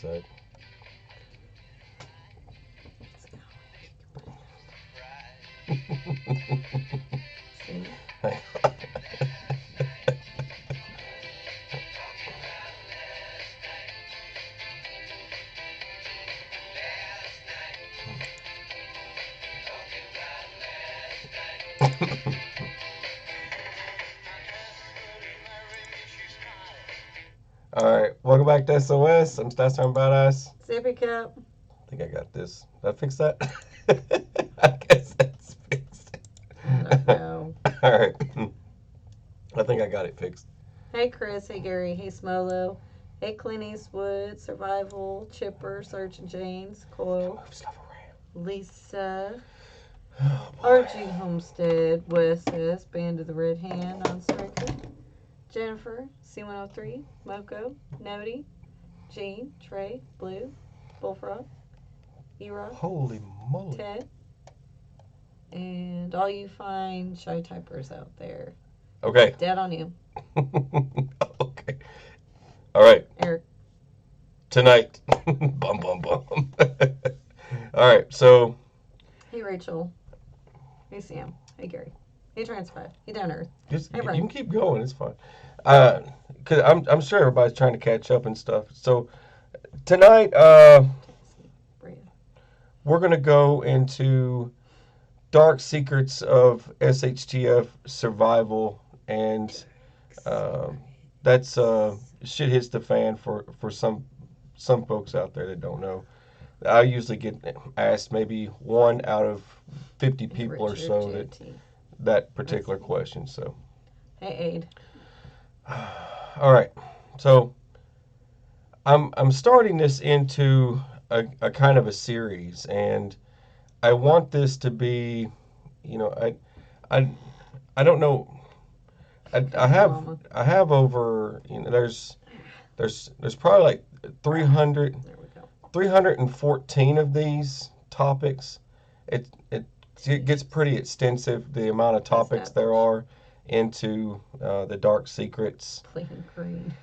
side. See? All right, welcome back to SOS. I'm Stats Badass. Sippy cup. I think I got this. Did I fix that? I guess that's fixed. I don't know. All right. I think I got it fixed. Hey Chris, hey Gary, hey Smolo, hey Clint Eastwood, Survival, Chipper, Sergeant James, Coil, Move stuff around. Lisa, Oh, boy. RG Homestead, Wes S, Band of the Red Hand on Striker, Jennifer, C103, Moko, Nody, Gene, Trey, Blue, Bullfrog, Era, Holy moly. Ted, and all you fine shy typers out there. Okay. Dead on you. Okay. All right. Eric. Tonight. Bum, bum, bum. All right. So, Hey Rachel. Hey Sam. Hey Gary. Hey Trans5. Hey Down Earth. just, Hey you Brian. can keep going. It's fine. Cause I'm sure everybody's trying to catch up and stuff. So tonight, Bria. we're gonna go into dark secrets of SHTF survival, and that's shit hits the fan for some folks out there that don't know. I usually get asked maybe 1 out of 50 Hey people or Richard so JT. that particular question. So, Hey Aid. all right. So I'm starting this into a kind of a series, and I want this to be, you know, I I don't know. I have Mama. I have over, there's probably like 300 There we go. 314 of these topics. It it it gets pretty extensive, the amount of topics there are into the dark secrets. Plain green.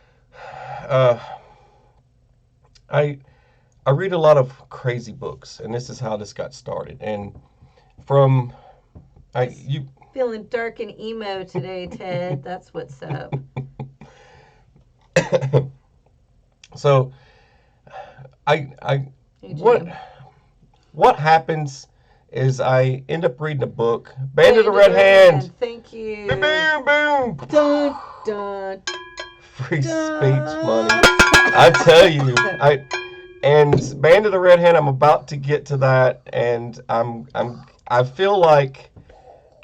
Uh, I I read a lot of crazy books, and this is how this got started. And from I you Feeling dark and emo today, Ted. That's what's up. so I Hey what Jim. what happens is I end up reading a book, Band of the Red Hand. Thank you. Boom, boom, boom. Dun dun Free dun. speech money. I tell you, and Band of the Red Hand. I'm about to get to that, and I feel like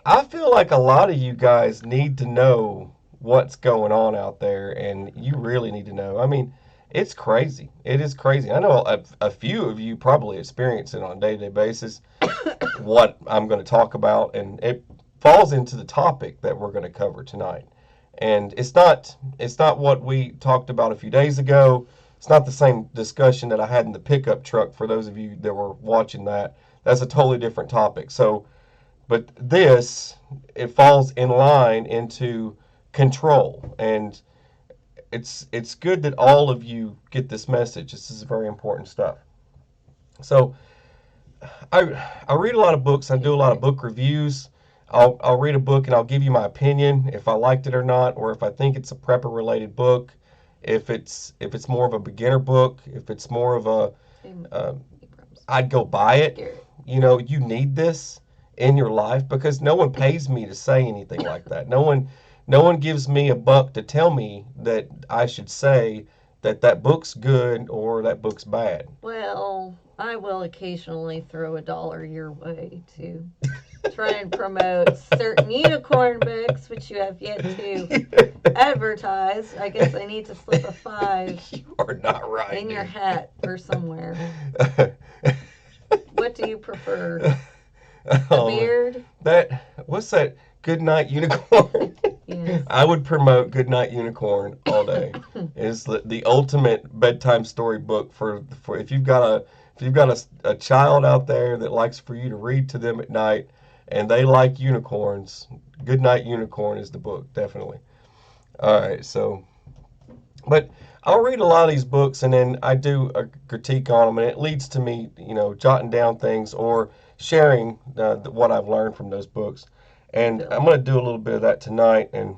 a lot of you guys need to know what's going on out there, and you really need to know. I mean, it's crazy. It is crazy. I know a few of you probably experience it on a day-to-day basis. What I'm going to talk about, and it falls into the topic that we're going to cover tonight. And it's not what we talked about a few days ago. It's not the same discussion that I had in the pickup truck. For those of you that were watching that, that's a totally different topic. So, but this, it falls in line into control, and it's good that all of you get this message. This is very important stuff. So I read a lot of books. I do a lot of book reviews. I'll read a book and I'll give you my opinion if I liked it or not, or if I think it's a prepper related book, if it's more of a beginner book, if it's more of a I'd go buy it. You need this in your life, because no one pays me to say anything like that. No one gives me a buck to tell me that I should say that book's good or that book's bad. Well, I will occasionally throw $1 your way to try and promote certain unicorn books, which you have yet to advertise. I guess I need to slip a 5 You are not right. in your hat or somewhere. What do you prefer? A beard? What's that? Goodnight Unicorn. Yes. I would promote Goodnight Unicorn all day. It's the ultimate bedtime story book for if you've got a child out there that likes for you to read to them at night, and they like unicorns. Goodnight Unicorn is the book, definitely. All right, so But I'll read a lot of these books and then I do a critique on them, and it leads to me, jotting down things or sharing what I've learned from those books. I And feel I'm that. going to do a little bit of that tonight. And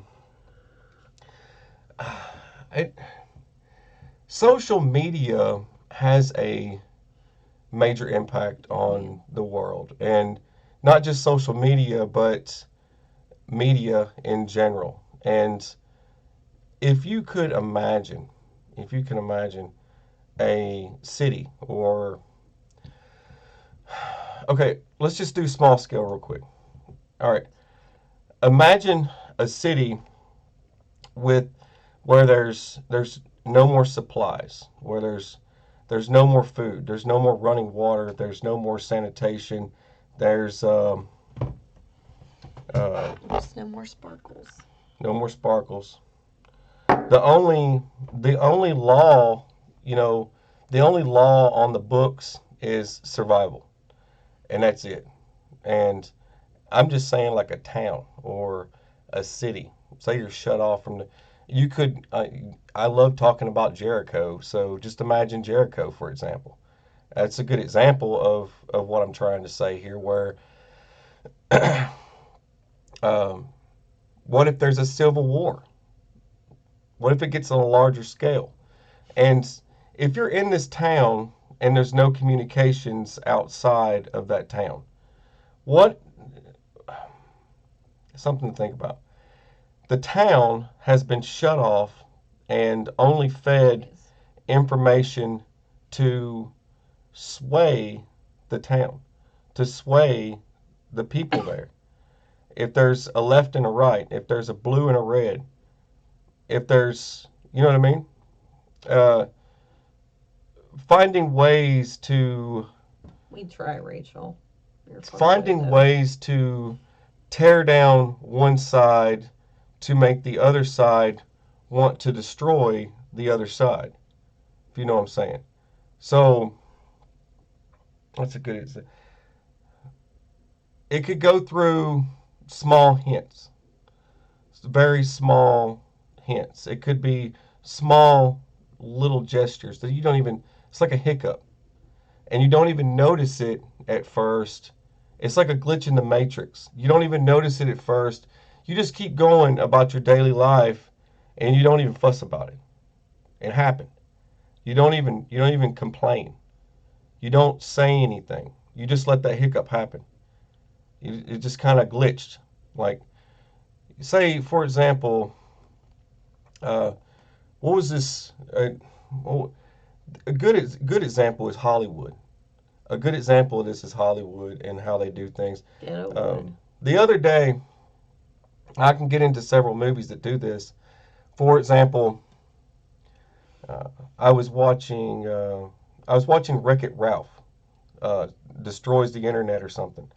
it, social media has a major impact Oh yeah. on the world, and not just social media, but media in general. And if you could imagine, if you can imagine a city or okay, let's just do small scale real quick. All right. Imagine a city with where there's no more supplies, where there's no more food, there's no more running water, there's no more sanitation, there's uh, There's no more sparkles. no more sparkles. The only law, you know, the only law on the books is survival, and that's it. And I'm just saying, like a town or a city. Say you're shut off from the. You could. I love talking about Jericho, so just imagine Jericho, for example. That's a good example of what I'm trying to say here. Where, um, what if there's a civil war? What if it gets on a larger scale? And if you're in this town and there's no communications outside of that town, what? Something to think about. The town has been shut off and only fed Yes. information to sway the town, to sway the people there. If there's a left and a right, if there's a blue and a red, if there's, you know what I mean? Uh, Finding ways to We try, Rachel. You're far away finding though. ways to tear down one side to make the other side want to destroy the other side, if you know what I'm saying. So that's a good example. It could go through small hints, very small hints. It could be small little gestures that you don't even, it's like a hiccup, and you don't even notice it at first. It's like a glitch in the matrix. You don't even notice it at first. You just keep going about your daily life and you don't even fuss about it. It happened. You don't even complain. You don't say anything. You just let that hiccup happen. It just kind of glitched. Like, say, for example, uh, what was this? Well, a good example is Hollywood. A good example of this is Hollywood and how they do things. Ghetto Um, wood. the other day, I can get into several movies that do this. For example, uh, I was watching I was watching Wreck It Ralph uh, destroys the internet or something,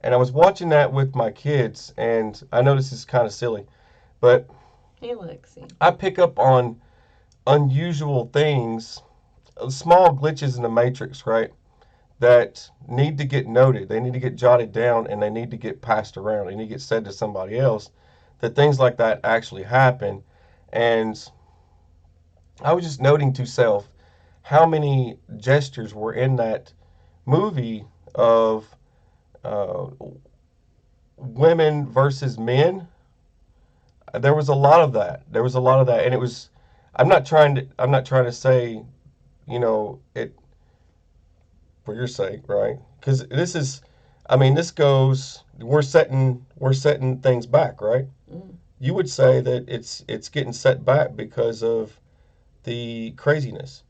and I was watching that with my kids, and I know this is kind of silly, but Hey, Lexi. I pick up on unusual things, small glitches in the matrix, right? That need to get noted. They need to get jotted down and they need to get passed around. They need to get said to somebody else that things like that actually happen. And I was just noting to self how many gestures were in that movie of uh, women versus men. There was a lot of that. There was a lot of that, and it was. I'm not trying to say, it for your sake, right? Because this is, I mean, this goes. We're setting things back, right? Mm. You would say that it's getting set back because of the craziness,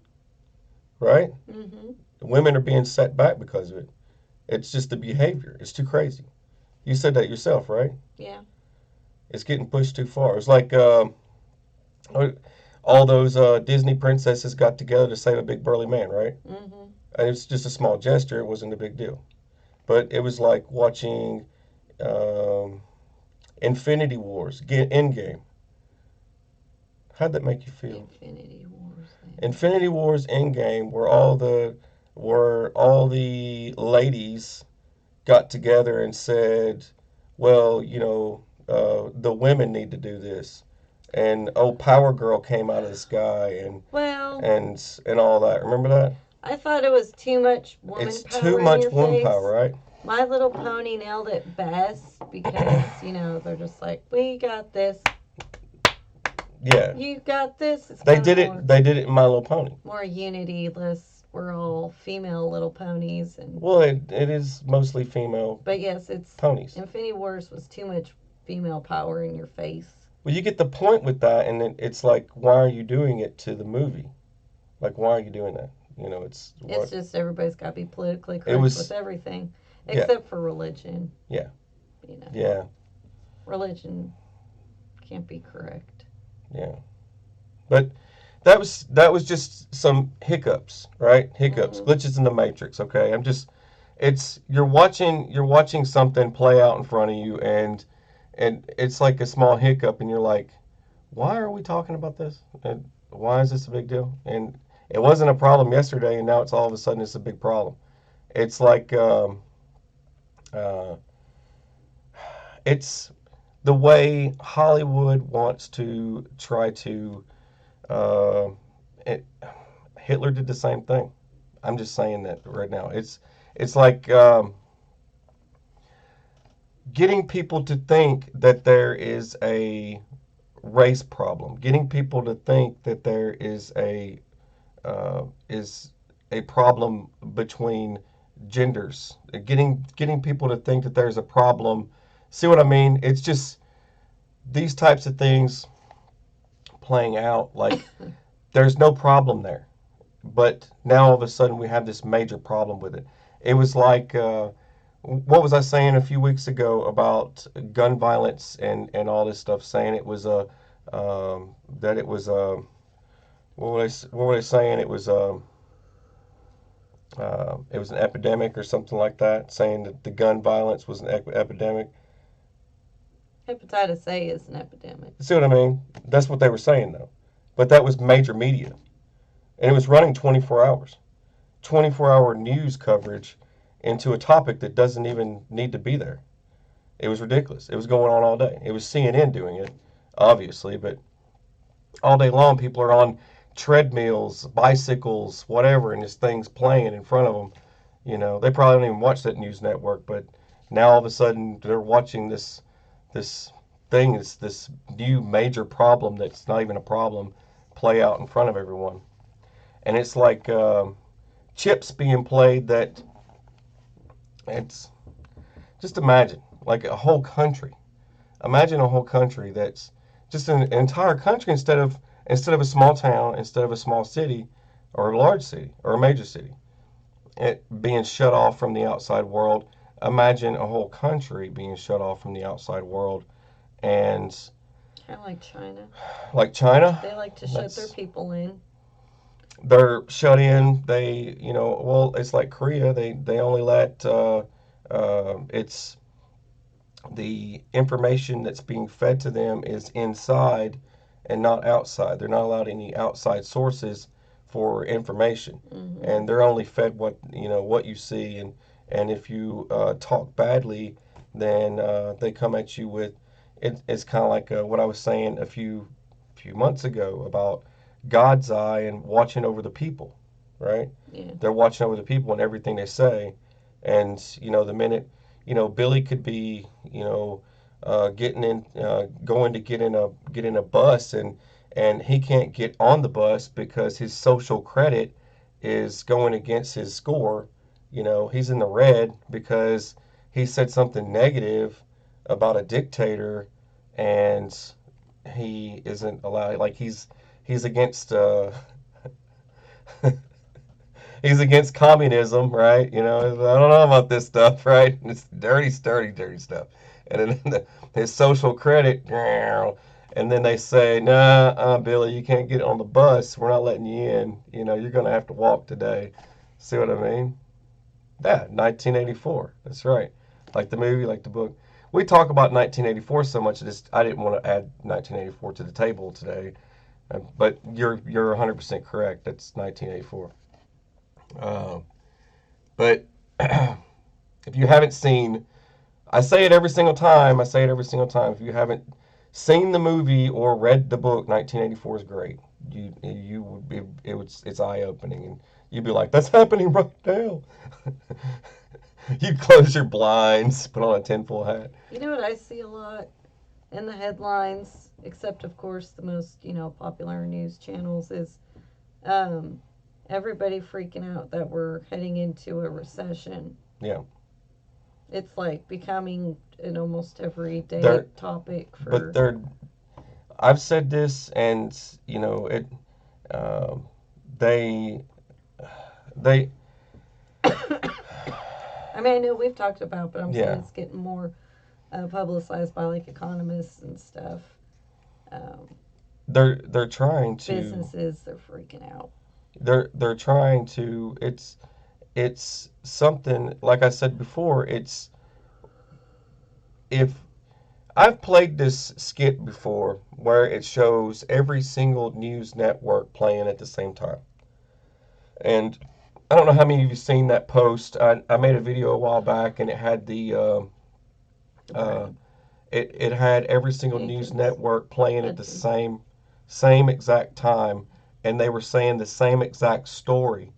right? Mm-hmm. Women are being set back because of it. It's just the behavior. It's too crazy. You said that yourself, right? Yeah. It's getting pushed too far. It's like all those Disney princesses got together to save a big burly man, right? Mm-hmm. And it's just a small gesture. It wasn't a big deal. But it was like watching um, Infinity Wars, Endgame. How'd that make you feel? Infinity Wars. Infinity Wars Endgame, where all the ladies got together and said, well, the women need to do this. and oh, Power Girl came out of the sky, Well, and all that. Remember that? I thought it was too much woman It's too power in much your woman power, face. right? My Little Pony nailed it best because, they're just like, we got this, Yeah, you got this. It's they kind of did it. more They did it in My Little Pony. more unity less. We're all female little ponies, and Well, it is mostly female but yes, it's ponies. Infinity Wars was too much female power in your face. Well, you get the point with that, and it's like, why are you doing it to the movie? Like, why are you doing that? It's It's what just everybody's got to be politically it correct with was. everything, Yeah, except for religion. yeah, You know, yeah, religion can't be correct. yeah. But that was just some hiccups, right? Hiccups, Hmm. glitches in the matrix. Okay, it's you're watching something play out in front of you, and it's like a small hiccup, and you're like, why are we talking about this? And why is this a big deal? And it wasn't a problem yesterday, and now it's all of a sudden it's a big problem. It's like uh, it's the way Hollywood wants to try to. Uh, it, Hitler did the same thing. I'm just saying that right now. It's like getting people to think that there is a race problem, getting people to think that there is a problem between genders, getting people to think that there's a problem. See what I mean? It's just these types of things playing out like there's no problem there, but now all of a sudden we have this major problem with it. It was like what was I saying a few weeks ago about gun violence and all this stuff? Saying it was a that it was a what were they saying? It was an epidemic or something like that. Saying that the gun violence was an epidemic. Hepatitis A is an epidemic. See what I mean? That's what they were saying though. But that was major media, and it was running 24 hours. 24-hour news coverage into a topic that doesn't even need to be there. It was ridiculous. It was going on all day. It was CNN doing it, obviously, but all day long people are on treadmills, bicycles, whatever, and this thing's playing in front of them. They probably don't even watch that news network, but now all of a sudden they're watching this thing, this new major problem that's not even a problem, play out in front of everyone. And it's like chips being played that it's just imagine like a whole country. Imagine a whole country that's just an entire country instead of a small town, instead of a small city or a large city or a major city, it being shut off from the outside world. Imagine a whole country being shut off from the outside world, and Kind of like China. like China, They like to shut their that's people in. they're shut in. Well, it's like Korea. They only let it's the information that's being fed to them is inside and not outside. They're not allowed any outside sources for information, Hmm. and they're only fed what you see. And if you talk badly, then they come at you with it's kind of like what I was saying a few months ago about God's eye and watching over the people, right? Yeah. They're watching over the people and everything they say, and the minute Billy could be going to get in a bus, and he can't get on the bus because his social credit is going against his score. He's in the red because he said something negative about a dictator, and he isn't allowed. Like he's against he's against communism, right? I don't know about this stuff, right? It's dirty, sturdy, dirty stuff. And then his social credit, and then they say, nah, Billy, you can't get on the bus. We're not letting you in. You're going to have to walk today. See what I mean? Yeah, 1984. That's right. Like the movie, like the book. We talk about 1984 so much, I didn't want to add 1984 to the table today. But you're 100% correct. That's 1984. Uh, but if you haven't seen, I say it every single time. I say it every single time. If you haven't seen the movie or read the book, 1984 is great. You would be it's eye opening, and you'd be like, that's happening right now. You'd close your blinds, put on a tinfoil hat. You know what I see a lot in the headlines, except of course the most popular news channels, is um, everybody freaking out that we're heading into a recession. Yeah, It's like becoming an almost everyday they're topic but for. they're. I've said this, and you know it. Um, they they I mean, I know we've talked about, but I'm saying yeah it's getting more publicized by like economists and stuff. Um, they're trying to Businesses, they're freaking out. they're trying to it's something like I said before. It's if I've played this skit before where it shows every single news network playing at the same time. And I don't know how many of you seen that post. I made a video a while back, and it had uh, Right. it had every single news Jenkins. network playing at the Hudson. same exact time, and they were saying the same exact story,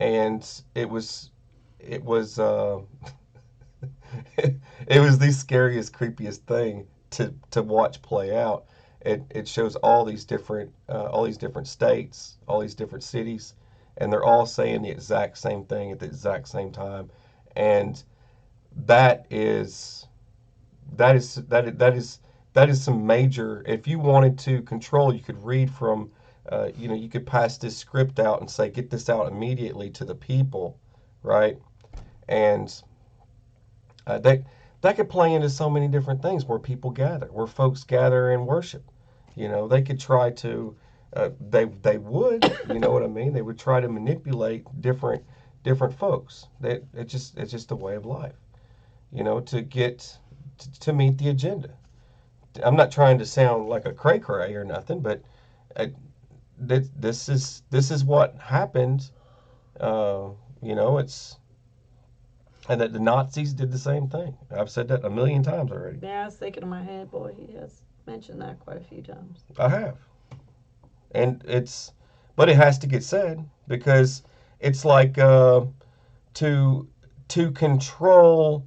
and it was it was the scariest, creepiest thing to watch play out. It shows all these different states, all these different cities, and they're all saying the exact same thing at the exact same time, and that is that is that is that is some major. If you wanted to control, you could read from. You could pass this script out and say, "Get this out immediately to the people," right? And that could play into so many different things where people gather, where folks gather and worship. They could try to, they would, you know what I mean? They would try to manipulate different folks. It's just a way of life, to get to meet the agenda. I'm not trying to sound like a cray cray or nothing, but uh, this is what happened. Uh, it's and that the Nazis did the same thing. I've said that a million times already. Yeah, I was thinking in my head, boy, he has mentioned that quite a few times. I have, and but it has to get said because it's like to control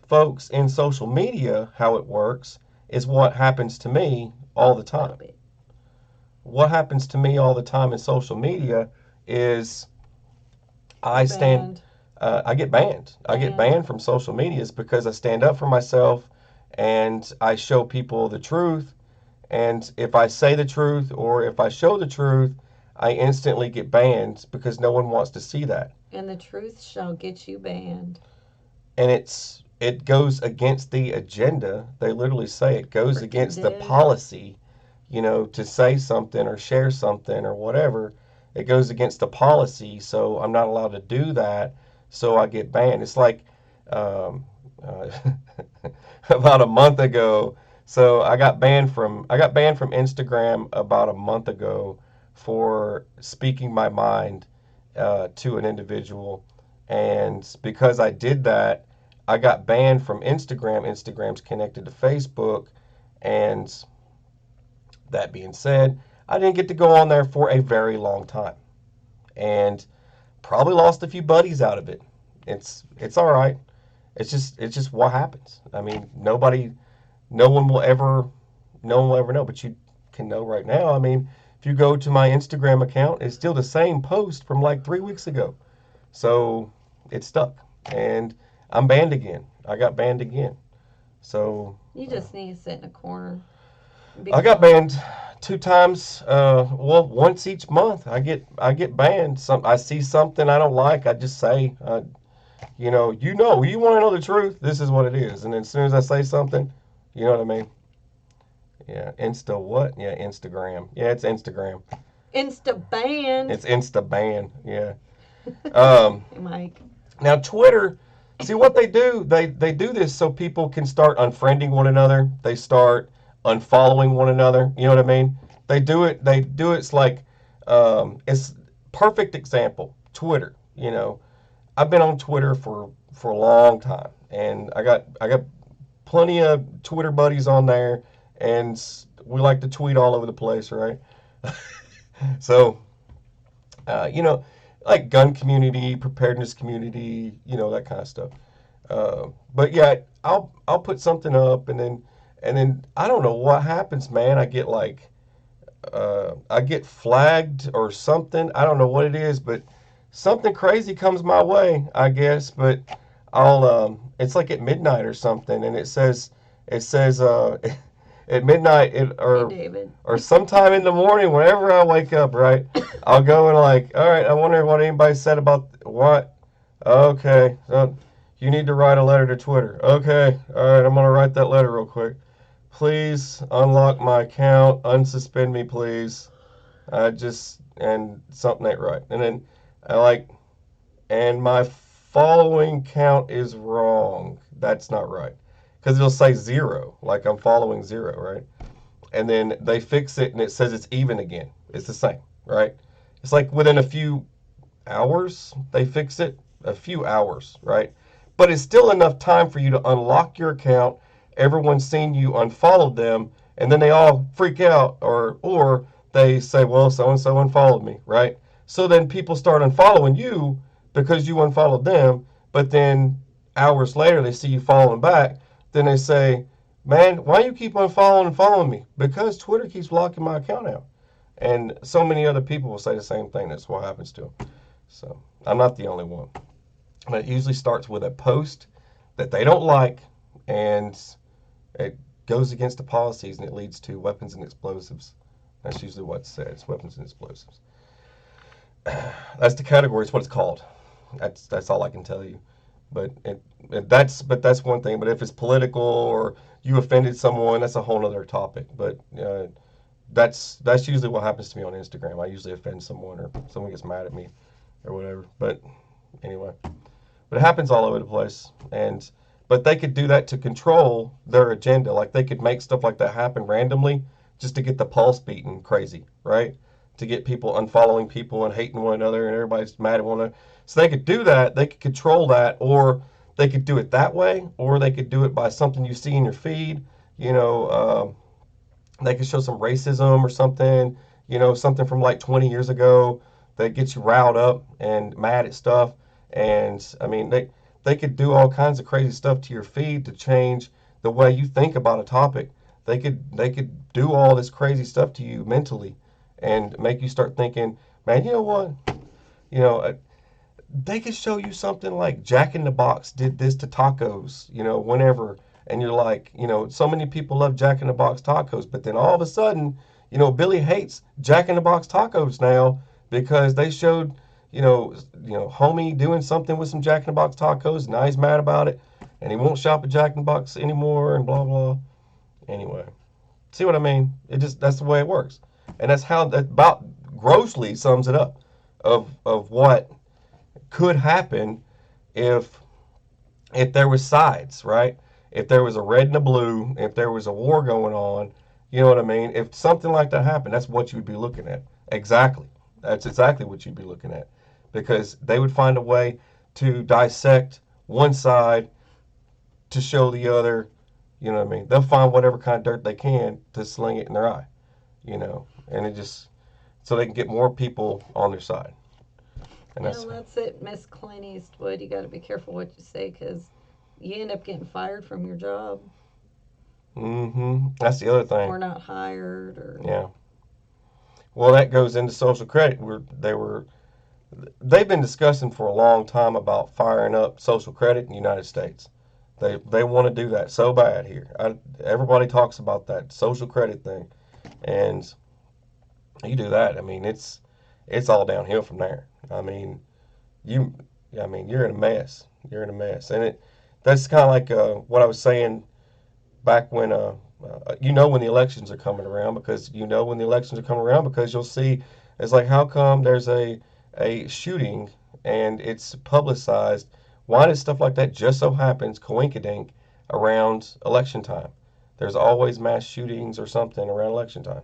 folks in social media. How it works is what happens to me all the time. Stop it. What happens to me all the time in social media is I You're stand. banned. I get banned. I get Banned. banned from social medias because I stand up for myself and I show people the truth. And if I say the truth or if I show the truth, I instantly get banned because no one wants to see that. And the truth shall get you banned. And it goes against the agenda. They literally say it goes Freaking against the do. policy, to say something or share something or whatever. It goes against the policy, so I'm not allowed to do that. So I get banned. It's like um, uh, about a month ago. So I got banned from Instagram about a month ago for speaking my mind to an individual, and because I did that, I got banned from Instagram. Instagram's connected to Facebook, and that being said, I didn't get to go on there for a very long time, and probably lost a few buddies out of it. It's all right. It's just what happens. I mean, no one will ever, no one will ever know. But you can know right now. I mean, if you go to my Instagram account, it's still the same post from like 3 weeks ago. So it's stuck, and I'm banned again. I got banned again. So You just need to sit in a corner and be I got quiet. banned 2 times. Well, once each month, I get banned. I see something I don't like, I just say, you want to know the truth. This is what it is. And then as soon as I say something, you know what I mean? Yeah, Insta what? Yeah, Instagram. Yeah, it's Instagram. Insta banned. It's Insta ban. Yeah. Um, Hey, Mike. Now Twitter, see what they do? They do this so people can start unfriending one another. They start unfollowing one another. You know what I mean? They do it. They do it. It's like it's perfect example. Twitter. I've been on Twitter for a long time, and I got plenty of Twitter buddies on there, and we like to tweet all over the place, right? So, you know, like gun community, preparedness community, that kind of stuff. But yeah, I'll put something up, and then I don't know what happens, man. I get flagged or something. I don't know what it is, but something crazy comes my way, I guess. But it's like at midnight or something, and it says at midnight Hey, David. or sometime in the morning, whenever I wake up, right? I'll go and like, all right, I wonder what anybody said about what. Okay, so you need to write a letter to Twitter. Okay, all right, I'm gonna write that letter real quick. Please unlock my account, unsuspend me, please. And something ain't right. And then I like, and my following count is wrong. That's not right. Because it'll say zero, like I'm following zero, right? And then they fix it and it says it's even again. It's the same, right? It's like within a few hours they fix it. A few hours, right? But it's still enough time for you to unlock your account. Everyone's seen you unfollowed them, and then they all freak out, or they say, well, so and so unfollowed me, right? So then people start unfollowing you because you unfollowed them, but then hours later they see you following back. Then they say, man, why you keep unfollowing and following me? Because Twitter keeps blocking my account out. And so many other people will say the same thing. That's what happens to them. So I'm not the only one. But it usually starts with a post that they don't like, and it goes against the policies, and it leads to weapons and explosives. That's usually what it says, weapons and explosives. That's the category. It's what it's called. That's all I can tell you. But that's one thing. But if it's political or you offended someone, that's a whole other topic. But that's usually what happens to me on Instagram. I usually offend someone or someone gets mad at me or whatever. But anyway, but it happens all over the place. But they could do that to control their agenda. Like they could make stuff like that happen randomly just to get the pulse beating crazy, right? To get people unfollowing people and hating one another and everybody's mad at one another. So they could do that. They could control that, or they could do it that way, or they could do it by something you see in your feed. You know, they could show some racism or something. Something from like 20 years ago that gets you riled up and mad at stuff. And I mean, they could do all kinds of crazy stuff to your feed to change the way you think about a topic. They could do all this crazy stuff to you mentally and make you start thinking, man, you know what? You know, they could show you something like Jack in the Box did this to tacos, whenever, and you're like, so many people love Jack in the Box tacos, but then all of a sudden, Billy hates Jack in the Box tacos now because they showed, homie doing something with some Jack in the Box tacos. Now he's mad about it, and he won't shop at Jack in the Box anymore, and blah blah. Anyway, see what I mean? That's the way it works, and that's how that about grossly sums it up of what could happen if there was sides, right? If there was a red and a blue, if there was a war going on, you know what I mean? If something like that happened, that's what you'd be looking at. Exactly. That's exactly what you'd be looking at. Because they would find a way to dissect one side to show the other, you know what I mean? They'll find whatever kind of dirt they can to sling it in their eye, and it just, so they can get more people on their side. And Well, that's it, Miss Clint Eastwood. You got to be careful what you say because you end up getting fired from your job that's the other or thing. not hired or. Yeah. Well, that goes into social credit. They've been discussing for a long time about firing up social credit in the United States. They want to do that so bad here. Everybody talks about that social credit thing, and you do that. I mean, it's all downhill from there. I mean, you, you're in a mess. You're in a mess, and that's kind of like what I was saying back when when the elections are coming around, because when the elections are coming around because you'll see it's like, how come there's a shooting and it's publicized? Why does stuff like that just so happens coinkydink around election time? There's always mass shootings or something around election time.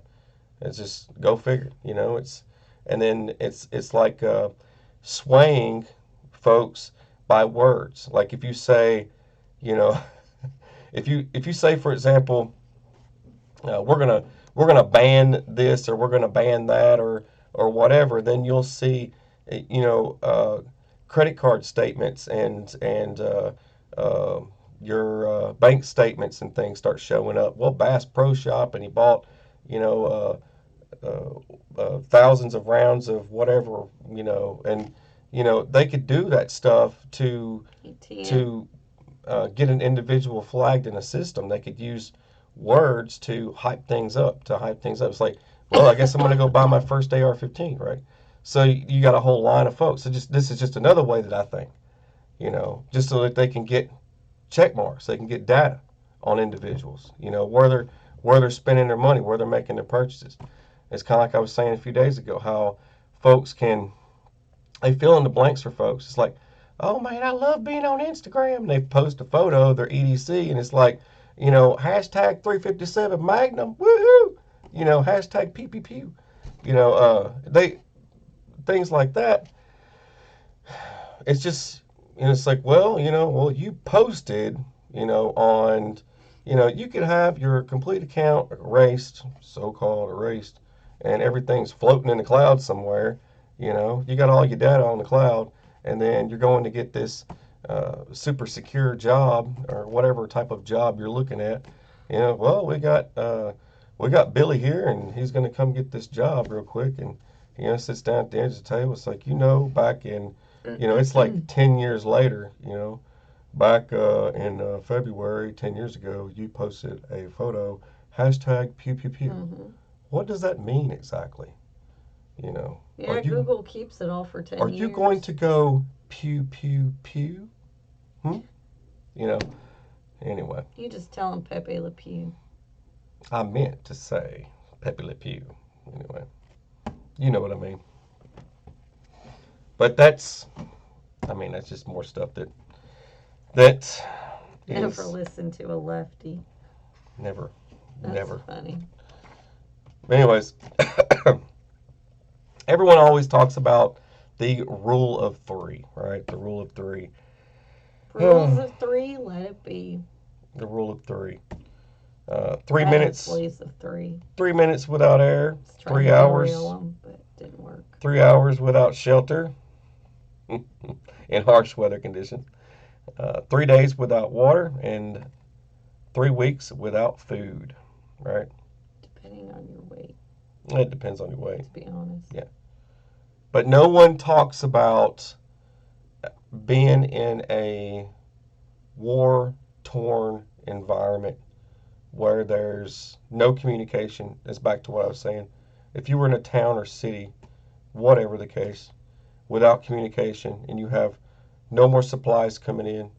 It's just go figure, and then it's like swaying folks by words. Like if you say, you know, if you say, for example, we're gonna ban this or we're gonna ban that or whatever, then you'll see, you know, credit card statements and uh, your bank statements and things start showing up. Well, Bass Pro Shop, and he bought, you know, thousands of rounds of whatever, you know, and you know they could do that stuff ATM. to get an individual flagged in a system. They could use words to hype things up, It's like, well, I guess I'm going to go buy my first AR-15, right? So you got a whole line of folks. So just this is just another way that I think, you know, just so that they can get check marks, they can get data on individuals, you know, where they're spending their money, where they're making their purchases. It's kind of like I was saying a few days ago, how folks can they fill in the blanks for folks. It's like, oh man, I love being on Instagram. And they post a photo of their EDC, and it's like, you know, hashtag 357 Magnum, woohoo! You know, hashtag pew pew pew. You know, they things like that. It's just, and it's like, well, you know, well, you posted, you know, on, you know, you could have your complete account erased, so-called erased, and everything's floating in the cloud somewhere. You know, you got all your data on the cloud, and then you're going to get this super secure job or whatever type of job you're looking at. You know, well, we got Billy here, and he's going to come get this job real quick, and you know, sits down at the edge of the table. It's like, you know, back in, you know, it's like 10 years later, you know, back in February, 10 years ago, you posted a photo, hashtag pew pew pew. Mm-hmm. What does that mean exactly? You know, Yeah, Google keeps it all for 10 are years. you going to go pew pew pew? Hmm? You know, anyway, You just tell them Pepe Le Pew. I meant to say Pepe Le Pew. Anyway, you know what I mean. But that's, I mean, that's just more stuff that Never is listen to a lefty. never, That's never. funny. Anyways, everyone always talks about the rule of three, right? The rule of three. Rules of three, let it be. The rule of three. I had 3 minutes. plays of three. 3 minutes without air. Just tried 3 hours. to derail them, but it didn't work. 3 hours without shelter in harsh weather conditions. 3 days without water and 3 weeks without food. Right? Depending on your weight, It depends on your weight. to be honest. Yeah. But no one talks about being in a war torn environment where there's no communication. It's back to what I was saying. If you were in a town or city, whatever the case, without communication, and you have no more supplies coming in,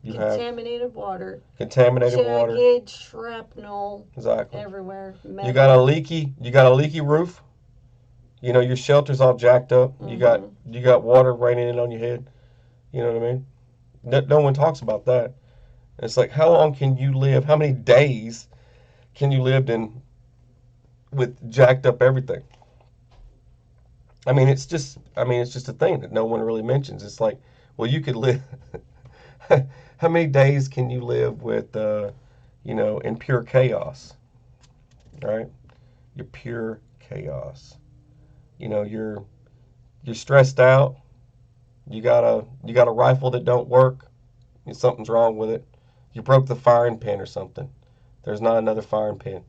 you have Contaminated water, contaminated water. jagged shrapnel Exactly. everywhere. You got a leaky roof. You know, your shelter's all jacked up. You got water raining in on your head. You know what I mean? No one talks about that. It's like, how long can you live? How many days can you live in with jacked up everything? It's just a thing that no one really mentions. It's like, well, you could live. How many days can you live with, you know, in pure chaos, right? You're pure chaos. You know, you're stressed out. You got a rifle that don't work. Something's wrong with it. You broke the firing pin or something. There's not another firing pin.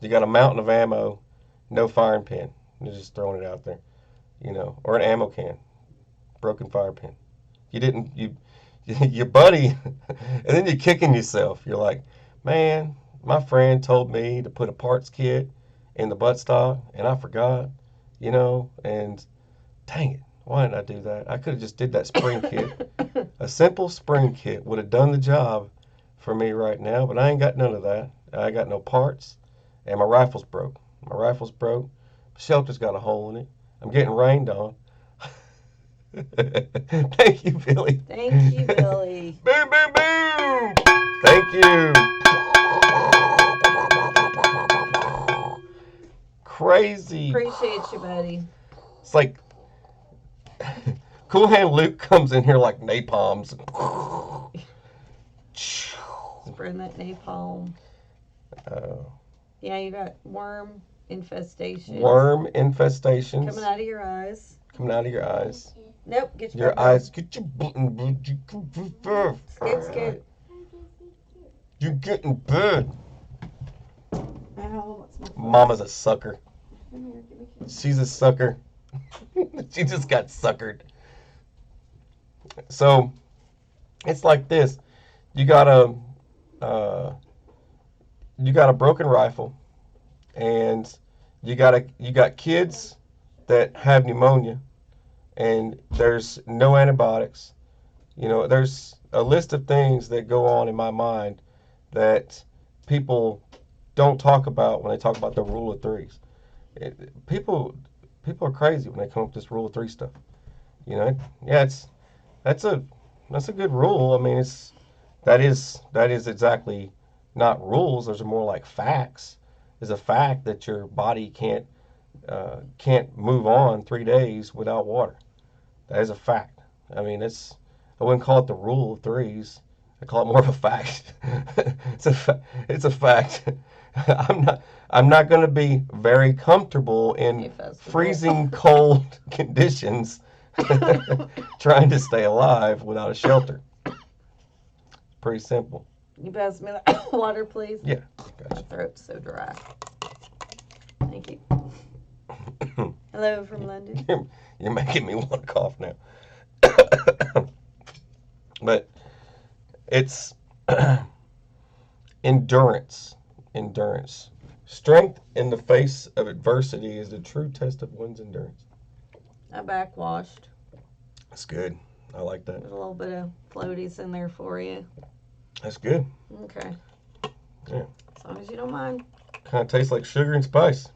You got a mountain of ammo, no firing pin. You're just throwing it out there, you know, or an ammo can, broken fire pin. You didn't you your buddy, and then you're kicking yourself. You're like, man, my friend told me to put a parts kit in the buttstock, and I forgot, you know, and dang it, why didn't I do that? I could have just did that spring kit. A simple spring kit would have done the job for me right now, but I ain't got none of that. I got no parts, and my rifle's broke. My rifle's broke. The shelter's got a hole in it. I'm getting rained on. Thank you, Billy. Thank you, Billy. Boom, boom, boom. Thank you. Crazy. Appreciate you, buddy. It's like Cool Hand Luke comes in here like napalms. Spreading that napalm. Yeah, you got worm infestations Worm infestations coming out of your eyes. coming out of your eyes. Nope, get your Your back up. eyes. Get your. Scoot, scoot. You're getting burned. Ow, what's my foot? Mama's a sucker. Come here, give me a kiss. She's a sucker. She just got suckered. So it's like this. You got a you got a broken rifle, and you got kids that have pneumonia, and there's no antibiotics. There's a list of things that go on in my mind that people don't talk about when they talk about the rule of threes. People are crazy when they come up with this rule of three stuff. Yeah, that's a that's a good rule. I mean, that is exactly not rules. Those are more like facts. It's a fact that your body can't move on 3 days without water. That is a fact. I mean, I wouldn't call it the rule of threes. I call it more of a fact. It's a fact. I'm not going to be very comfortable in freezing cold conditions trying to stay alive without a shelter. Pretty simple. You pass me that water, please? Yeah. My Gotcha. throat's so dry. Thank you. Hello from London. You're making me want to cough now. But it's endurance. Endurance. Strength in the face of adversity is the true test of one's endurance. I backwashed. That's good. I like that. There's a little bit of floaties in there for you. That's good. Okay. Yeah. As long as you don't mind. Kind of tastes like sugar and spice.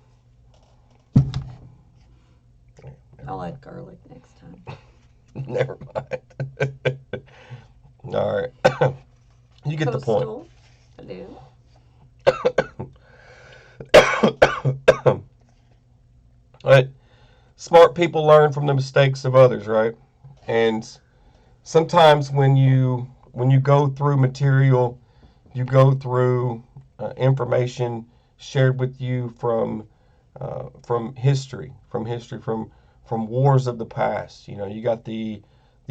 I'll add garlic next time. Never mind. All right. You get the point. Coastal. I do. Right. Smart people learn from the mistakes of others, right? And sometimes when you go through material, you go through information shared with you from history, from wars of the past. You got the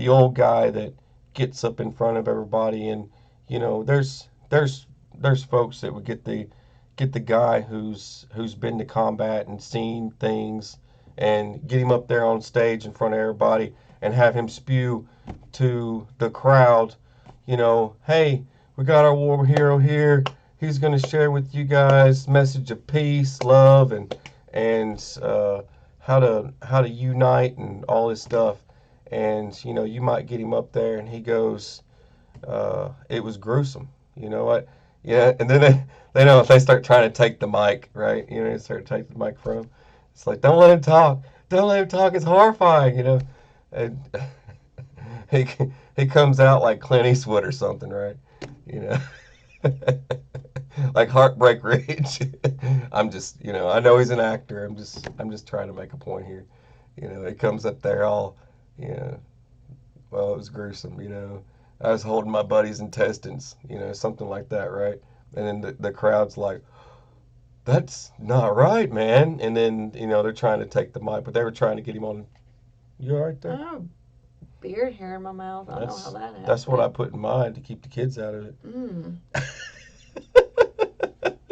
old guy that gets up in front of everybody, and there's folks that would get the guy who's been to combat and seen things, and get him up there on stage in front of everybody and have him spew to the crowd, hey, we got our war hero here. He's going to share with you guys message of peace, love, and how to unite and all this stuff. And you might get him up there, and he goes, it was gruesome. You know what? Yeah, and then they know if they start trying to take the mic, right? They start to take the mic from him. It's like, don't let him talk. Don't let him talk. It's horrifying. And he he comes out like Clint Eastwood or something, right? You know, like Heartbreak Ridge. I'm just, I know he's an actor. I'm just trying to make a point here. He comes up there all, well, it was gruesome. I was holding my buddy's intestines, something like that, right? And then the crowd's like, that's not right, man. And then, they're trying to take the mic, but they were trying to get him on. You all right there? Oh, beard hair in my mouth. I don't know how that happened. That's what I put in mine to keep the kids out of it.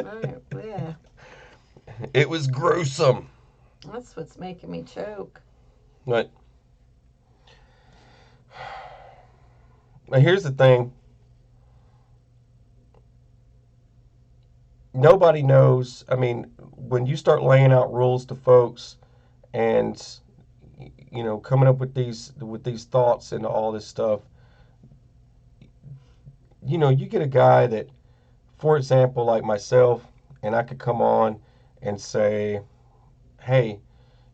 Right, yeah. It was gruesome. That's what's making me choke. But now here's the thing. Nobody knows. I mean, when you start laying out rules to folks and coming up with these thoughts and all this stuff, you get a guy that, for example, like myself, and I could come on and say, hey,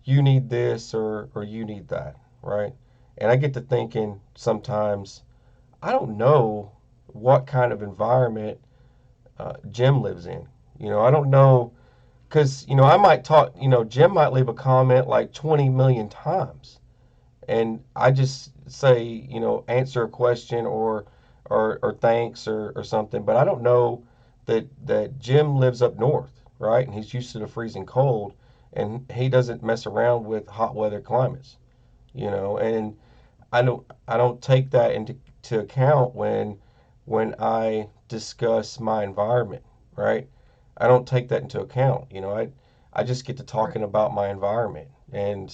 you need this or you need that, right? And I get to thinking sometimes, I don't know what kind of environment Jim lives in. I don't know, because, I might talk, Jim might leave a comment like 20 million times. And I just say, answer a question or thanks or something. But I don't know that Jim lives up north, right? And he's used to the freezing cold, and he doesn't mess around with hot weather climates, and I don't take that into to account when I discuss my environment, right? I don't take that into account. I just get to talking about my environment, and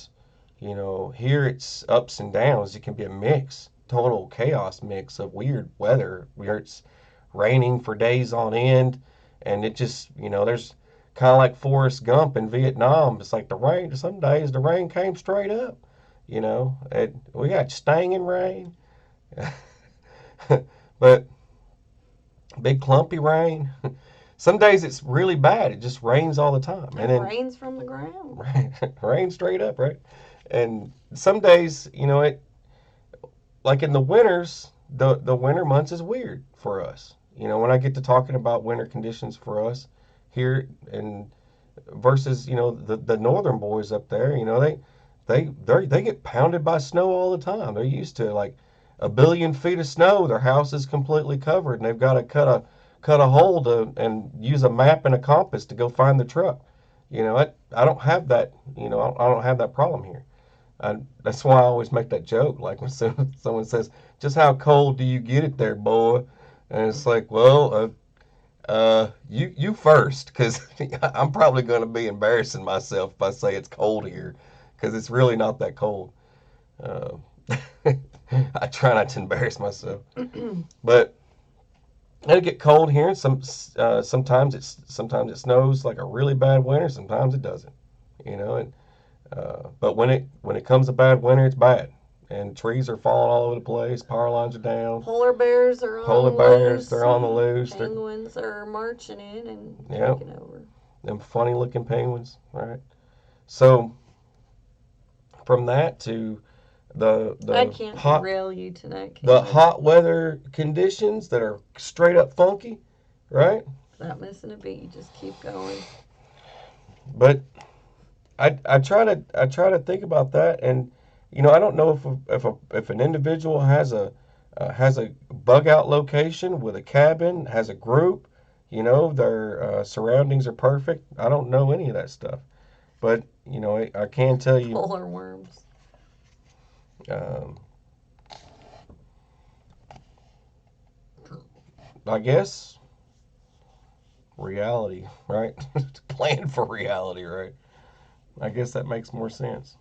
here it's ups and downs. It can be a mix, total chaos mix of weird weather where it's raining for days on end, and it just there's kind of like Forrest Gump in Vietnam. It's like the rain. Some days the rain came straight up. We got stinging rain, but big clumpy rain. Some days it's really bad. It just rains all the time, It and then rains from the ground. rain straight up, right? And some days, like in the winters, the winter months is weird for us. When I get to talking about winter conditions for us here and versus the northern boys up there, they get pounded by snow all the time. They're used to like a billion feet of snow. Their house is completely covered, and they've got to cut a hole and use a map and a compass to go find the truck. I don't have that. I don't have that problem here. That's why I always make that joke. Like when someone says, "Just how cold do you get it there, boy?" And it's like, well, you first, because I'm probably going to be embarrassing myself if I say it's cold here, because it's really not that cold. Uh, I try not to embarrass myself, but it'll get cold here. Sometimes it snows like a really bad winter. Sometimes it doesn't. And but when it comes to bad winter, it's bad, and trees are falling all over the place. Power lines are down. Polar bears are on Polar the bears, loose. they're on the loose. Penguins are marching in and Yeah, taking over. them funny looking penguins, right? So from that to the I the can't hot derail you tonight, the can I? hot weather conditions that are straight up funky, right? Not missing a beat. You just keep going. But I try to think about that, and I don't know if an individual has a bug out location with a cabin, has a group, their surroundings are perfect. I don't know any of that stuff, but I can tell you, Polar worms. um, I guess reality, right? Plan for reality, right? I guess that makes more sense.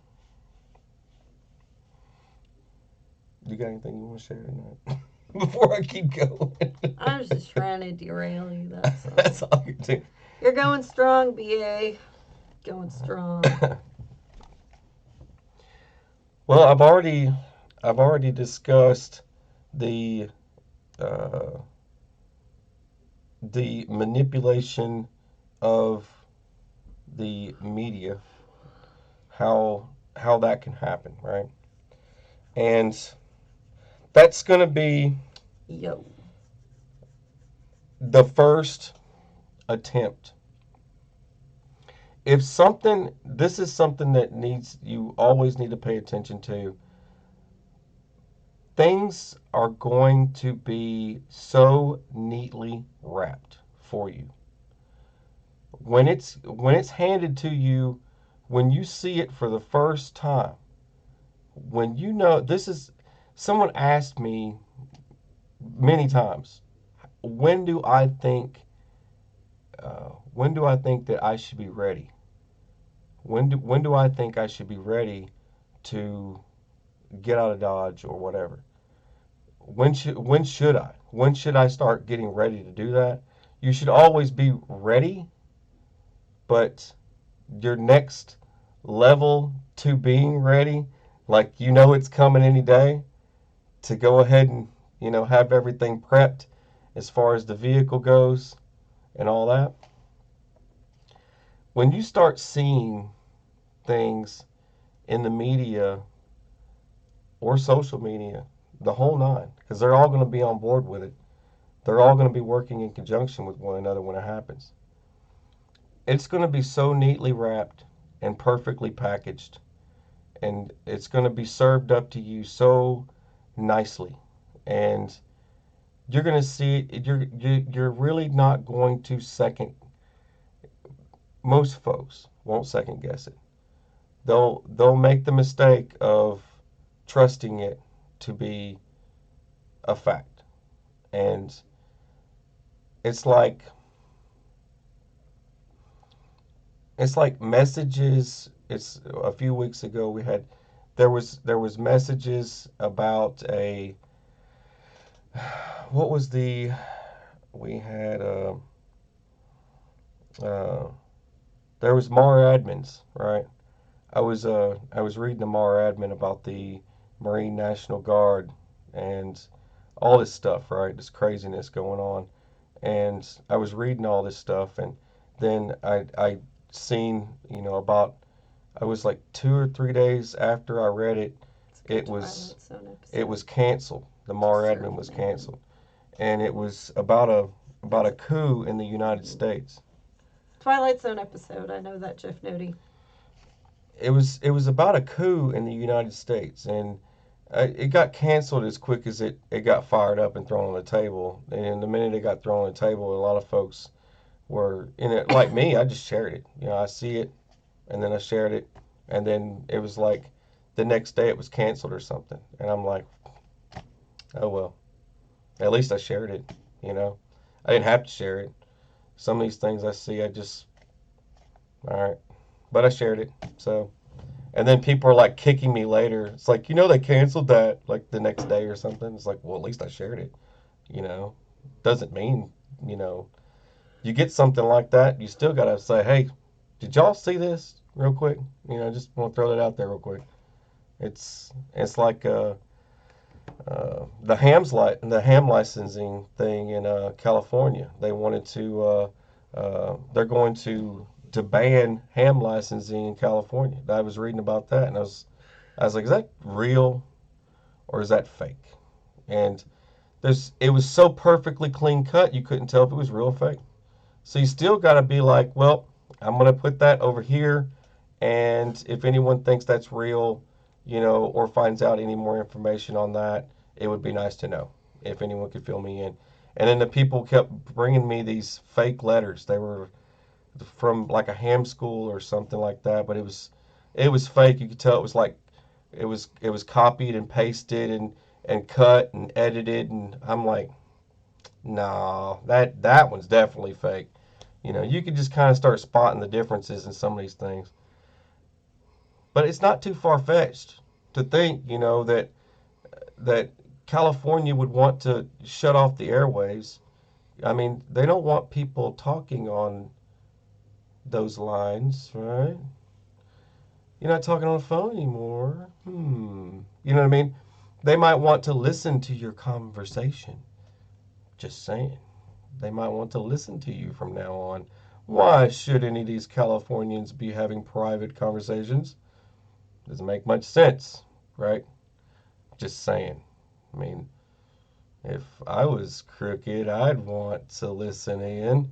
You got anything you want to share tonight before I keep going? I was just trying to derail you. That's That's all. all you're doing. You're going strong, BA. Going strong. Well, I've already discussed the uh, the manipulation of the media, how that can happen, right? And that's going to be Yo. the first attempt. If something, this is something that you always need to pay attention to. Things are going to be so neatly wrapped for you. When it's handed to you, when you see it for the first time, when this is someone asked me many times, when do I think that I should be ready? When do I think I should be ready to get out of Dodge or whatever? When should I? When should I start getting ready to do that? You should always be ready, but your next level to being ready, like it's coming any day, to go ahead and have everything prepped as far as the vehicle goes and all that. When you start seeing things in the media or social media, the whole nine, because they're all going to be on board with it. They're all going to be working in conjunction with one another when it happens. It's going to be so neatly wrapped and perfectly packaged, and it's going to be served up to you so nicely. And you're going to see it. You're really not going to second. most folks won't second guess it. They'll make the mistake of trusting it to be a fact. And it's like messages. It's a few weeks ago we had there was messages about a what was the we had uh, there was Mar admins, right? I was reading the Mar admin about the Marine National Guard and all this stuff, right? This craziness going on, and I was reading all this stuff, and then I seen about I was like 2 or 3 days after I read it, It's a good it was Twilight Zone it episode. was canceled. The Mar admin Certain was man. canceled, and it was about a coup in the United Mm-hmm. States. Twilight Zone episode. I know that, Jeff Nody. It was about a coup in the United States, and it got canceled as quick as it got fired up and thrown on the table. And the minute it got thrown on the table, a lot of folks were in it. Like me, I just shared it. I see it, and then I shared it, and then it was like the next day it was canceled or something. And I'm like, oh well, at least I shared it. You know, I didn't have to share it. Some of these things I see, I just all right, but I shared it. So, and then people are like kicking me later. It's like, they canceled that like the next day or something. It's like, well, at least I shared it. You know, doesn't mean, you know, you get something like that, you still got to say, hey, did y'all see this real quick? Just want to throw that out there real quick. It's like the ham licensing thing in California. They wanted to they're going to ban ham licensing in California. I was reading about that, and I was like, is that real or is that fake? And it was so perfectly clean cut, you couldn't tell if it was real or fake. So you still got to be like, well, I'm going to put that over here, and if anyone thinks that's real, or finds out any more information on that, it would be nice to know if anyone could fill me in. And then the people kept bringing me these fake letters. They were from like a ham school or something like that, but it was fake. You could tell it was copied and pasted and cut and edited, and I'm like, nah, that one's definitely fake. You can just kind of start spotting the differences in some of these things. But it's not too far fetched to think, that California would want to shut off the airwaves. I mean, they don't want people talking on those lines, right? You're not talking on the phone anymore. You know what I mean? They might want to listen to your conversation. Just saying. They might want to listen to you from now on. Why should any of these Californians be having private conversations? Doesn't make much sense, right? Just saying. I mean, if I was crooked, I'd want to listen in.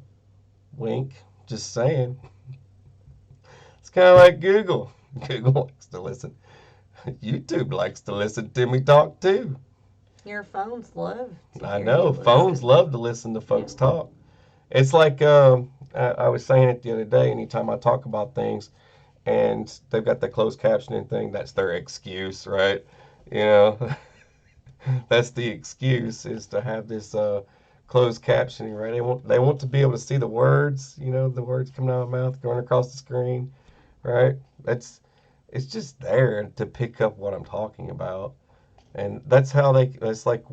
Wink. Just saying. It's kind of like Google. Google likes to listen. YouTube likes to listen to me talk too. Your phones love to I hear you know. Phones listen. love to listen to Yeah. folks talk. It's like I was saying it the other day. Anytime I talk about things, and they've got the closed captioning thing, that's their excuse, right? You know, that's the excuse is to have this closed captioning, right? They want to be able to see the words, the words coming out of my mouth going across the screen, right? That's it's just there to pick up what I'm talking about. And that's how it's like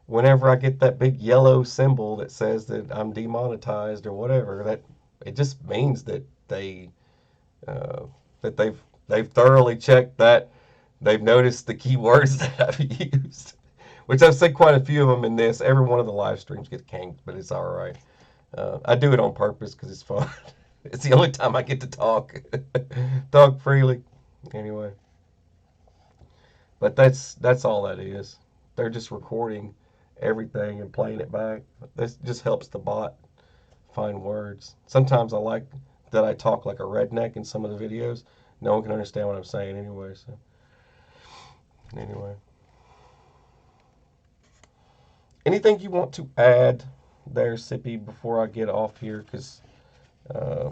whenever I get that big yellow symbol that says that I'm demonetized or whatever, that it just means uh, that they've thoroughly checked that. They've noticed the keywords that I've used, which I've said quite a few of them in this. Every one of the live streams get canked, but it's all right. I do it on purpose because it's fun. It's the only time I get to talk freely. Anyway, but that's all that is. They're just recording everything and playing it back. This just helps the bot find words. Sometimes I like that I talk like a redneck in some of the videos. No one can understand what I'm saying anyway. So anyway, anything you want to add there, Sippy, before I get off here? Because um,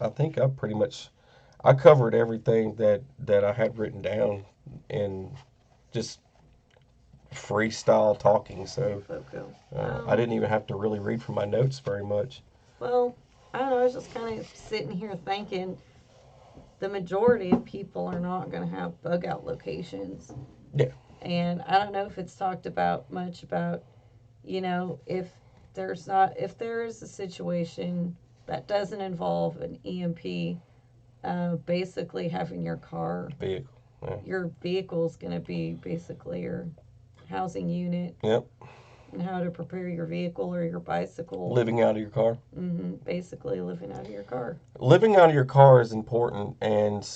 I think I covered everything that I had written down in just freestyle talking. Free So Foco. I didn't even have to really read from my notes very much. Well, I don't know. I was just kind of sitting here thinking the majority of people are not going to have bug out locations. Yeah, And I don't know if it's talked about much about, if there is a situation that doesn't involve an EMP, basically having vehicle. Yeah. your vehicle is going to be basically your housing unit Yep. and how to prepare your vehicle or your bicycle. Living out of your car. Basically living out of your car. Living out of your car is important, and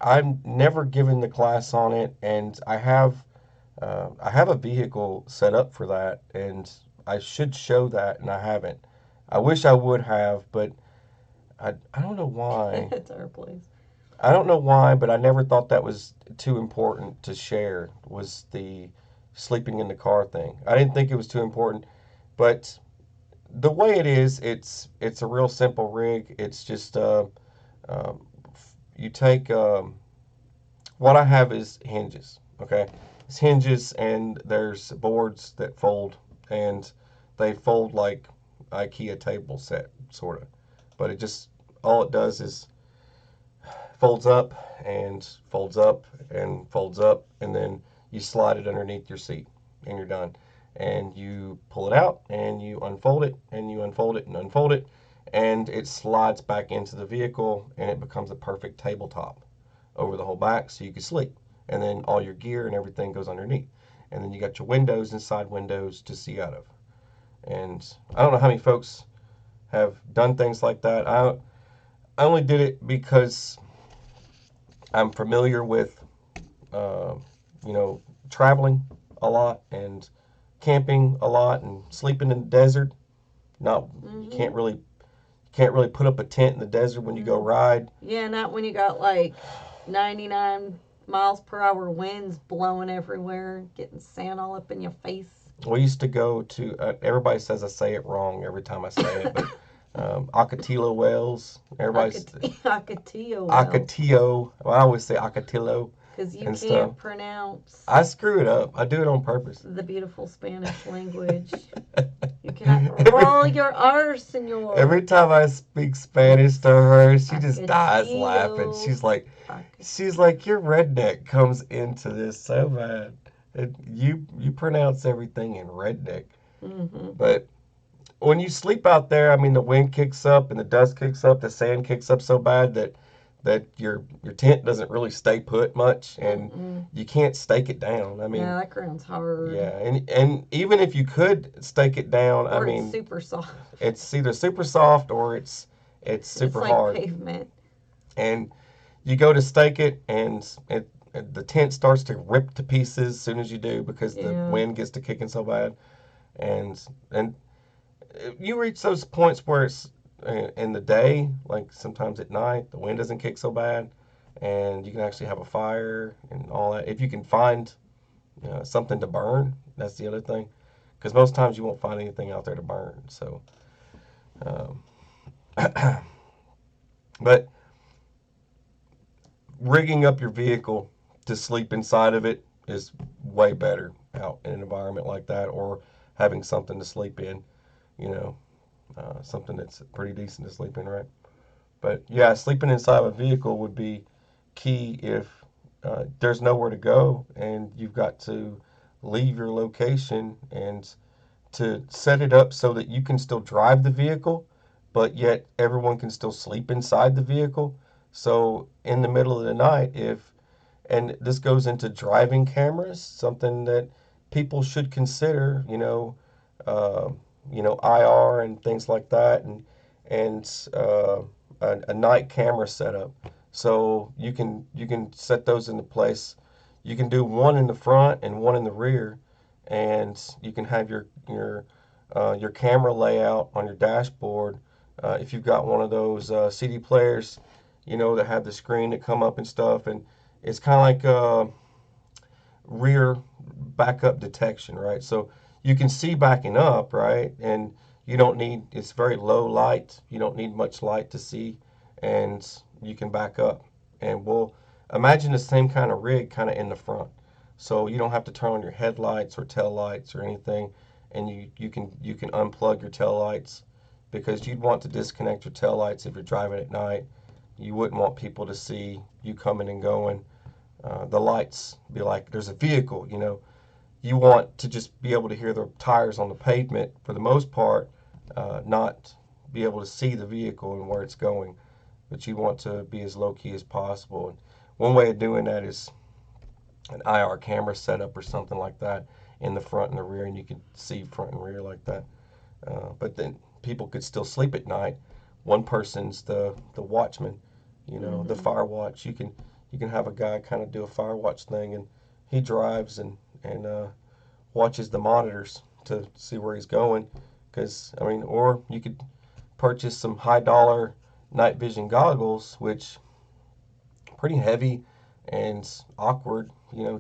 I'm never given the class on it, and I have a vehicle set up for that, and I should show that, and I haven't. I wish I would have, but I don't know why. It's our place. I don't know why, but I never thought that was too important to share, was the sleeping in the car thing. I didn't think it was too important, but the way it is, it's a real simple rig. It's just um, you take what I have is hinges. Okay, it's hinges, and there's boards that fold, and they fold like IKEA table set, sort of. But it just all it does is folds up and folds up and folds up, and then you slide it underneath your seat, and you're done. And you pull it out, and you unfold it, and you unfold it, and unfold it, and it slides back into the vehicle, and it becomes a perfect tabletop over the whole back, so you can sleep. And then all your gear and everything goes underneath. And then you got your windows and side windows to see out of. And I don't know how many folks have done things like that. I only did it because I'm familiar with, uh, traveling a lot and camping a lot and sleeping in the desert. Not you Mm-hmm. can't really put up a tent in the desert when you go Mm. ride. Yeah, not when you got like 99 miles per hour winds blowing everywhere, getting sand all up in your face. We used to go to. Everybody says I say it wrong every time I say it, but Ocotillo Wells. Everybody's Ocotillo Wells. Ocotillo. Well, I always say Ocotillo Because you and stuff. can't pronounce I screw it up. I do it on purpose. the beautiful Spanish language. You cannot every, roll your R, senor. every time I speak Spanish to her, she just dies laughing. Ocotillo. She's like, your redneck comes into this so bad. You pronounce everything in redneck, Mm-hmm. but when you sleep out there, I mean, the wind kicks up and the dust kicks up, the sand kicks up so bad that your tent doesn't really stay put much, and Mm-mm. you can't stake it down. I mean, Yeah, that ground's hard. yeah, and even if you could stake it down, I Or it's mean, super soft. it's either super soft or it's It's super like hard, pavement. and you go to stake it, and the tent starts to rip to pieces as soon as you do because the Yeah. wind gets to kicking so bad, and you reach those points where it's in the day, like sometimes at night, the wind doesn't kick so bad, and you can actually have a fire and all that. If you can find something to burn, that's the other thing, because most times you won't find anything out there to burn. So, um, but rigging up your vehicle to sleep inside of it is way better out in an environment like that, or having something to sleep in, you know, something that's pretty decent to sleep in, right? But yeah, sleeping inside of a vehicle would be key if there's nowhere to go and you've got to leave your location, and to set it up so that you can still drive the vehicle, but yet everyone can still sleep inside the vehicle. So in the middle of the night, and this goes into driving cameras, something that people should consider, uh, IR and things like that, and a night camera setup. So you can set those into place. You can do one in the front and one in the rear, and you can have your camera layout on your dashboard. If you've got one of those CD players, that have the screen that come up and stuff, and it's kind of like rear backup detection, right? So you can see backing up, right? And you don't need, it's very low light. You don't need much light to see and you can back up. And we'll imagine the same kind of rig kind of in the front. So you don't have to turn on your headlights or tail lights or anything, and you can unplug your tail lights because you'd want to disconnect your tail lights if you're driving at night. You wouldn't want people to see you coming and going. The lights be like there's a vehicle, You want to just be able to hear the tires on the pavement for the most part, not be able to see the vehicle and where it's going. But you want to be as low key as possible. And one way of doing that is an IR camera setup or something like that in the front and the rear, and you can see front and rear like that. But then people could still sleep at night. One person's the watchman, the fire watch. You can have a guy kind of do a fire watch thing, and he drives and watches the monitors to see where he's going. Because or you could purchase some high dollar night vision goggles, which pretty heavy and awkward,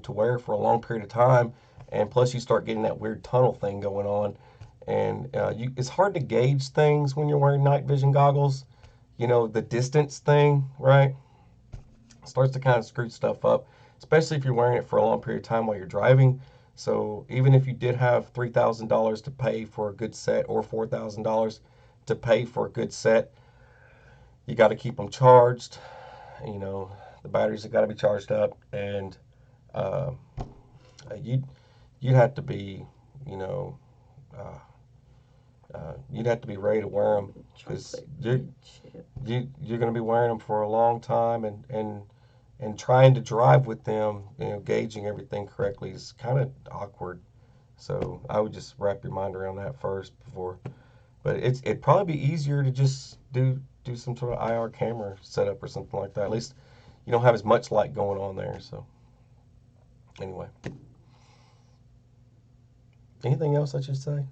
to wear for a long period of time. And plus, you start getting that weird tunnel thing going on, and it's hard to gauge things when you're wearing night vision goggles. The distance thing, right? Starts to kind of screw stuff up, especially if you're wearing it for a long period of time while you're driving. So even if you did have $3,000 to pay for a good set or $4,000 to pay for a good set, you got to keep them charged. The batteries have got to be charged up, and uh, you'd you'd have to be, you know, uh, you'd have to be ready to wear them because you're going to be wearing them for a long time, and trying to drive with them, gauging everything correctly is kind of awkward. So I would just wrap your mind around that first before. But it'd probably be easier to just do some sort of IR camera setup or something like that. At least you don't have as much light going on there. So anyway, anything else I should say?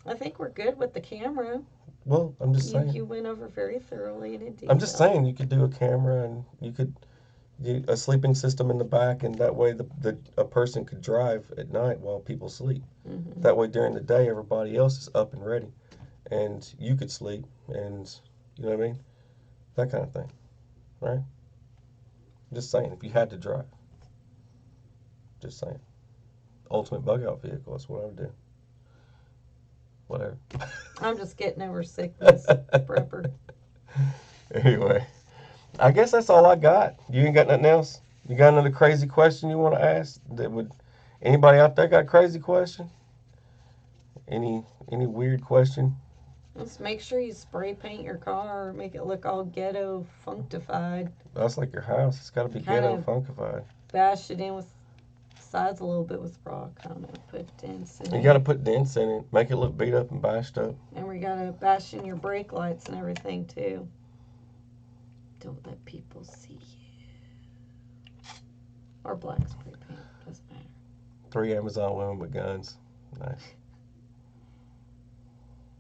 I think we're good with the camera. Well, I'm just You, saying. you went over very thoroughly and in detail. I'm just saying you could do a camera and you could do a sleeping system in the back, and that way a person could drive at night while people sleep. Mm-hmm. That way during the day everybody else is up and ready, and you could sleep, and you know what I mean, that kind of thing, right? Just saying, if you had to drive, just saying, ultimate bug out vehicle. That's what I would do. Whatever. I'm just getting over sickness, prepper. Anyway, I guess that's all I got. You ain't got nothing else? You got another crazy question you want to ask? That would anybody out there got a crazy question? Any weird question? Just make sure you spray paint your car, make it look all ghetto functified. That's like your house. It's got to be Kind ghetto of funkified. bash it in with sides a little bit with rock, kind of put dents in You it. got to put dents in it, make it look beat up and bashed up. And we gotta bash in your brake lights and everything too. Don't let people see you. Or black spray paint, doesn't matter. 3 Amazon women with guns. Nice.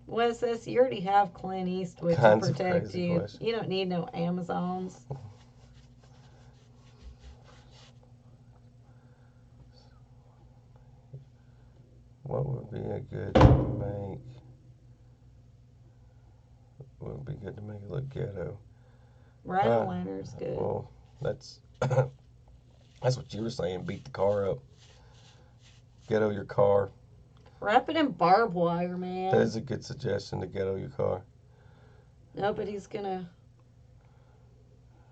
What is this? You already have Clint Eastwood Kinds to of protect crazy you. questions. You don't need no Amazons. What would be a good make? What would be good to make it look ghetto? Rhino liner's good. Well, that's what you were saying. Beat the car up. Ghetto your car. Wrap it in barbed wire, man. That is a good suggestion to ghetto your car. Nobody's gonna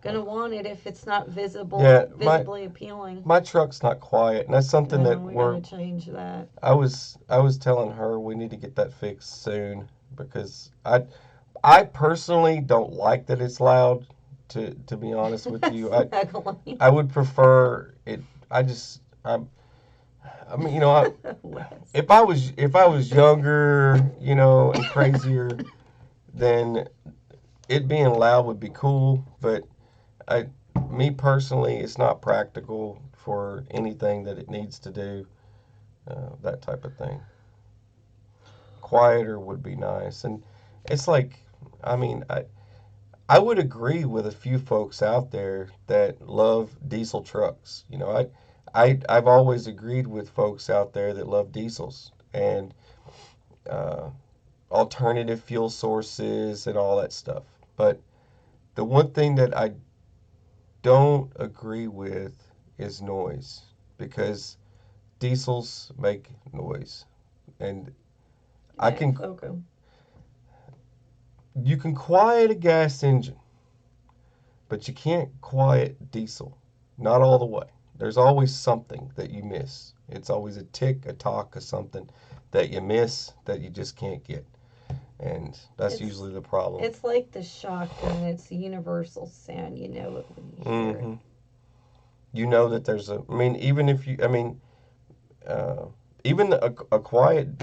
want it if it's not visibly appealing. My truck's not quiet, and that's something No, that we gotta change that. I was telling her we need to get that fixed soon because I personally don't like that it's loud. To be honest with you, I would prefer it. I mean, if I was younger, and crazier, then it being loud would be cool. But me personally, it's not practical for anything that it needs to do. That type of thing. Quieter would be nice, and it's like, I mean, I would agree with a few folks out there that love diesel trucks. I've always agreed with folks out there that love diesels and uh, alternative fuel sources and all that stuff. But The one thing that I don't agree with is noise because diesels make noise, and I Yeah, can Foco. you can quiet a gas engine, but you can't quiet diesel. Not all the way. There's always something that you miss. It's always a tick, a talk, or something that you miss that you just can't get. And that's It's usually the problem. it's like the shotgun. It's a universal sound. You know it when you hear it. hmm You know that there's a. I mean, even if you. I mean, uh, even a quiet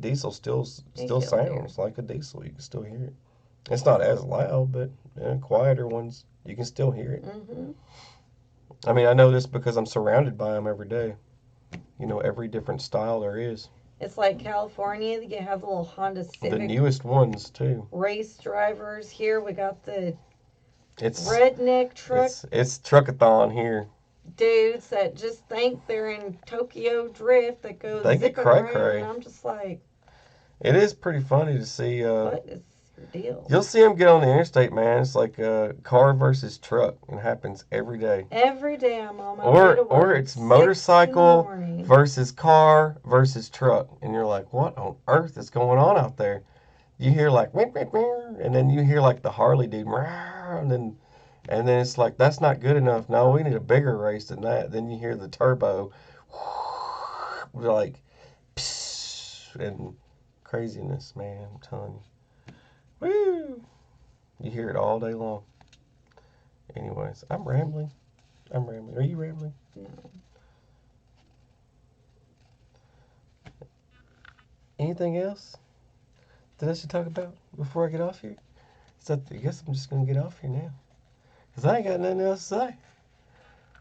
diesel You still still hear. sounds like a diesel. You can still hear it. It's not as loud, but quieter ones you can still hear it. Hmm. I mean, I know this because I'm surrounded by them every day. You know, every different style there is. It's like California. You have the little Honda The Civic newest ones too. race drivers. Here we got the It's redneck truck it's truckathon here. dudes that just think they're in Tokyo Drift that go They get zipping cray around, and cray. I'm just like, It is pretty funny to see. what is your deal? You'll see them get on the interstate, man. It's like car versus truck. It happens every day. Every day I'm on my way to Or work, it's 6 in the motorcycle morning. versus car versus truck, and you're like, what on earth is going on out there? You hear like, "Meow, meow, meow," and then you hear like the Harley dude, "Meow," and then it's like that's not good enough. No, we need a bigger race than that. Then you hear the turbo, like, and craziness, man. I'm telling you, woo! You hear it all day long. Anyways, I'm rambling. I'm rambling. Are you rambling? No. Anything else that I should talk about before I get off here? So I guess I'm just gonna get off here now, cause I ain't got nothing else to say.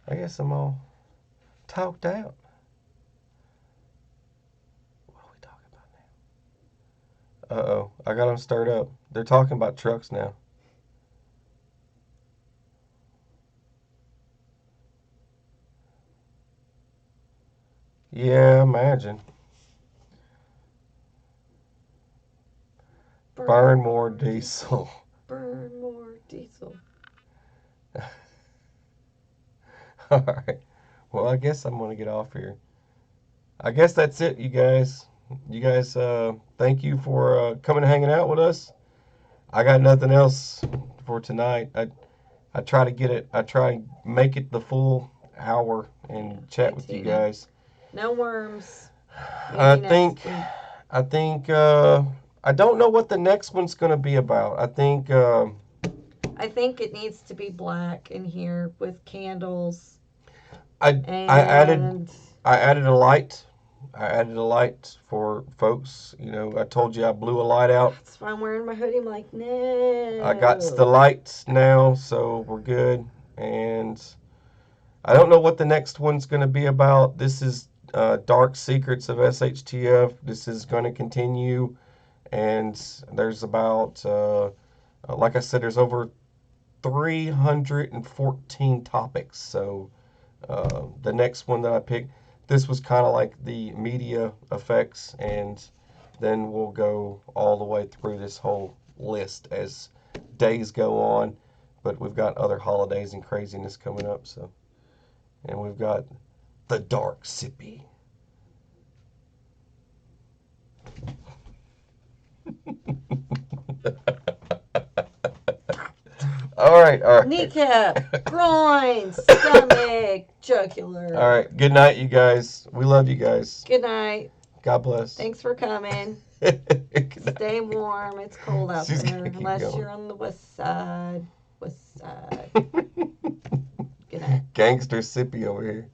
I guess I'm all talked out. What are we talking about now? Uh-oh, I got them stirred up. They're talking about trucks now. Yeah, imagine. Burn more diesel. Burn more diesel. All right. Well, I guess I'm gonna get off here. I guess that's it, you guys. You guys, thank you for coming and hanging out with us. I got nothing else for tonight. I try to get it. I try and make it the full hour Yeah. and chat Hey, with you Tina. guys. No worms. I Maybe think next week. I think I don't know what the next one's gonna be about. I think it needs to be black in here with candles I added and I added a light. I added a light for folks. You know, I told you I blew a light out. that's why I'm wearing my hoodie. I'm like, I got the no. lights now, so we're good. And I don't know what the next one's going to be about. This is Dark Secrets of SHTF. This is going to continue. And there's about, like I said, there's over 314 topics. So the next one that I picked, this was kind of like the media effects. And then we'll go all the way through this whole list as days go on. But we've got other holidays and craziness coming up. So, and we've got the Dark Sippy. All right, all right. Kneecap, groin, stomach, jugular. All right. Good night, you guys. We love you guys. Good night. God bless. Thanks for coming. Good Stay night. warm. It's cold out She's there gonna keep unless going. you're on the west side. West side. Good night. Gangster Sippy over here.